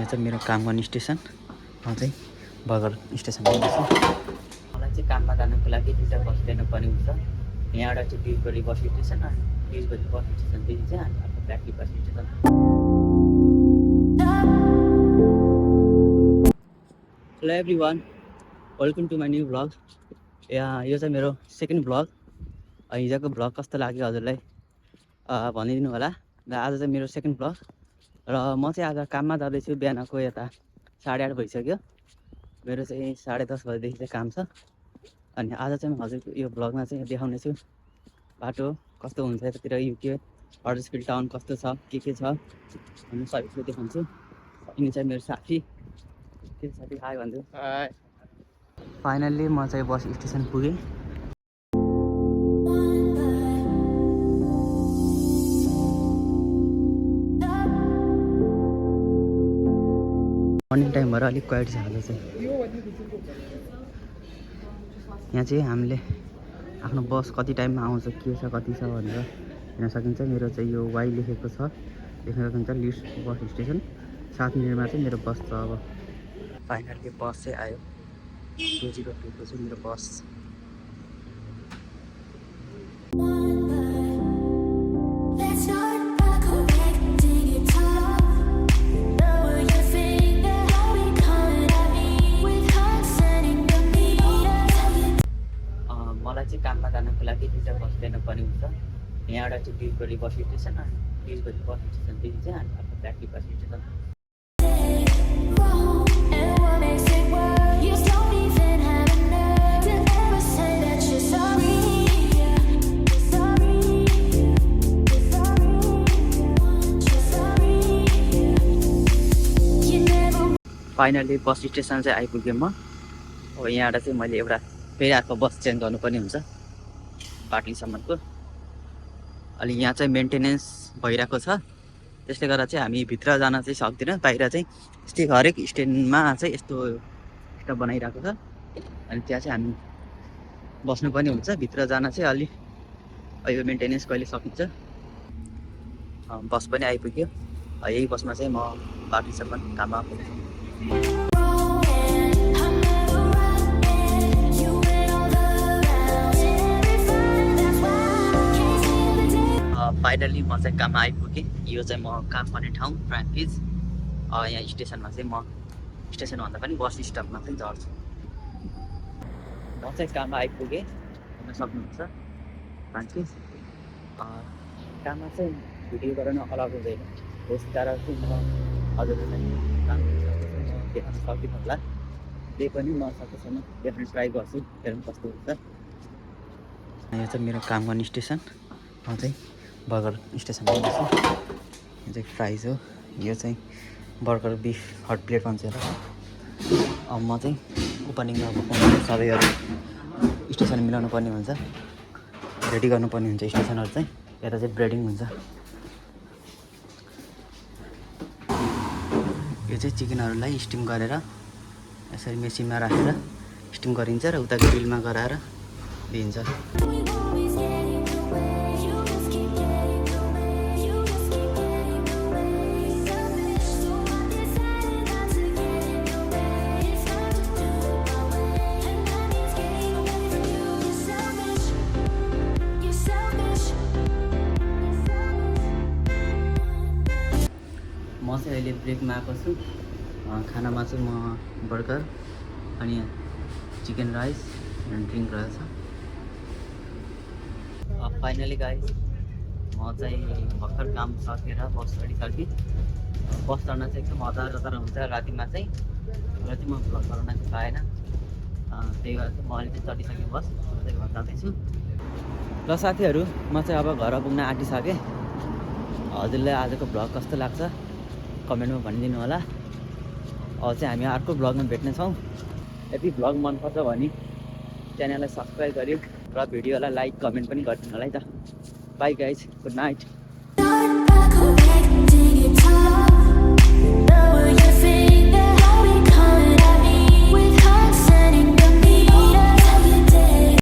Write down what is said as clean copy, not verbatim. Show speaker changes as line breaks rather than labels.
यो चाहिँ मेरो काम गर्ने स्टेसन। म चाहिँ बगर स्टेसनमा बस्छु। मलाई चाहिँ काममा जानको लागि दुईवटा बस लिनुपर्ने हुन्छ। यहाँबाट चाहिँ डिगबडी बस स्टेसन अनि डिगबडी बस स्टेसनदेखि चाहिँ हामी आफ्नो battery bus station. Hello everyone, welcome to my new vlog. यो चाहिँ मेरो सेकेन्ड भ्लग। हिजोको भ्लग कस्तो लाग्यो हजुरलाई भनिदिनु होला। र आज चाहिँ मेरो सेकेन्ड भ्लग र म चाहिँ आज काममा जाँदैछु। बिहानको यता 8:30 भइसक्यो। मेरो चाहिँ 10:30 बजेदेखि चाहिँ काम छ। अनि आज चाहिँ म हजुरको यो भ्लगमा चाहिँ देखाउने छु बाटो कस्तो हुन्छ यतातिर, युके हडर्सफिल्ड टाउन कस्तो छ, के छ भन्ने सबै कुरो देखाउँछु। यिनी चाहिँ मेरो साथी। के साथी हाई भन्छु। फाइनल्ली म चाहिँ बस स्टेसन पुगेँ। मर्निङ टाइम भएर अलिक क्वाइट छ आज चाहिँ। यहाँ चाहिँ हामीले आफ्नो बस कति टाइममा आउँछ, के छ, कति छ भनेर हेर्न सकिन्छ। मेरो चाहिँ यो वाइ लेखेको छ, देख्न सकिन्छ लिस्ट बस स्टेसन। 7 मिनटमा चाहिँ मेरो बस छ। अब फाइनल्ली बस चाहिँ आयो। 202 चाहिँ मेरो बस। मलाई चाहिँ काममा जानको लागि दुईवटा बस लिनुपर्ने हुन्छ। यहाँबाट चाहिँ डिगबडी बस स्टेसन अनि डिगबडी बस स्टेसनदेखि चाहिँ हामी आफ्नो battery bus station. Finally bus station चाहिँ आइपुगेँ म। अब यहाँबाट चाहिँ मैले एउटा फेरि अर्को बस चेन्ज गर्नुपर्ने हुन्छ पाटलीसम्मको। अलि यहाँ चाहिँ मेन्टेनेन्स भइरहेको छ, त्यसले गर्दा चाहिँ हामी भित्र जान चाहिँ सक्दैनौँ। बाहिर चाहिँ यस्तै हरेक स्ट्यान्डमा चाहिँ यस्तो स्टप बनाइरहेको छ। अनि त्यहाँ चाहिँ हामी बस्नुपर्ने हुन्छ। भित्र जान चाहिँ अलि यो मेन्टेनेन्स कहिले सकिन्छ। बस पनि आइपुग्यो। यही बसमा चाहिँ म पाटलीसम्म काममा पुग्छु। फाइनली म चाहिँ काममा आइपुगेँ। यो चाहिँ म काम गर्ने ठाउँ ट्राफिक। यहाँ स्टेसनमा चाहिँ म स्टेसनभन्दा पनि बस स्टपमा चाहिँ झर्छु। म चाहिँ काममा आइपुगेँ, हेर्न सक्नुहुन्छ ट्राफिक। काममा चाहिँ भिडियो गर्न अलाउ हुँदैन, त्यस कारण चाहिँ म हजुरहरूलाई काम देखाउन सक्दिनँ होला। त्यही पनि म सकेसम्म देखाउन ट्राई गर्छु, हेरौँ कस्तो हुन्छ। यो चाहिँ मेरो काम गर्ने स्टेसन। म चाहिँ बर्गर स्टेसनमा बस्छु। यो चाहिँ फ्राइज हो। यो चाहिँ बर्गर बिफ हट प्लेट भन्छ यसलाई। अब म चाहिँ ओपनिङमा सबैहरू स्टेसन मिलाउनु पर्ने हुन्छ, रेडी गर्नुपर्ने हुन्छ स्टेसनहरू चाहिँ। यता चाहिँ ब्रेडिङ हुन्छ। यो चाहिँ चिकनहरूलाई स्टिम गरेर यसरी मेसिनमा राखेर स्टिम गरिन्छ र उता ग्रिलमा गराएर दिइन्छ। म चाहिँ अहिले ब्रेकमा आएको छु। खानामा चाहिँ म बर्गर अनि चिकन राइस एन्ड ड्रिङ्क रहेछ। फाइनली गाइस म चाहिँ भर्खर काम सकेर बस चढिसकेँ। बस चढ्न चाहिँ एकदम हतार हुन्छ रातिमा चाहिँ, र चाहिँ म भ्लग गर्न चाहिँ पाएन। त्यही भएर चाहिँ म अहिले चाहिँ चढिसकेँ बस। म चाहिँ घर जाँदैछु। र साथीहरू, म चाहिँ अब घर पुग्न आँटिसकेँ। हजुरलाई आजको भ्लग कस्तो लाग्छ कमेन्टमा भनिदिनु होला। अब चाहिँ हामी अर्को भ्लगमा भेट्नेछौँ। यदि भ्लग मनपर्छ भने च्यानललाई सब्सक्राइब गऱ्यो र भिडियोलाई लाइक कमेन्ट पनि गरिदिनु होला है त। By guys, good night.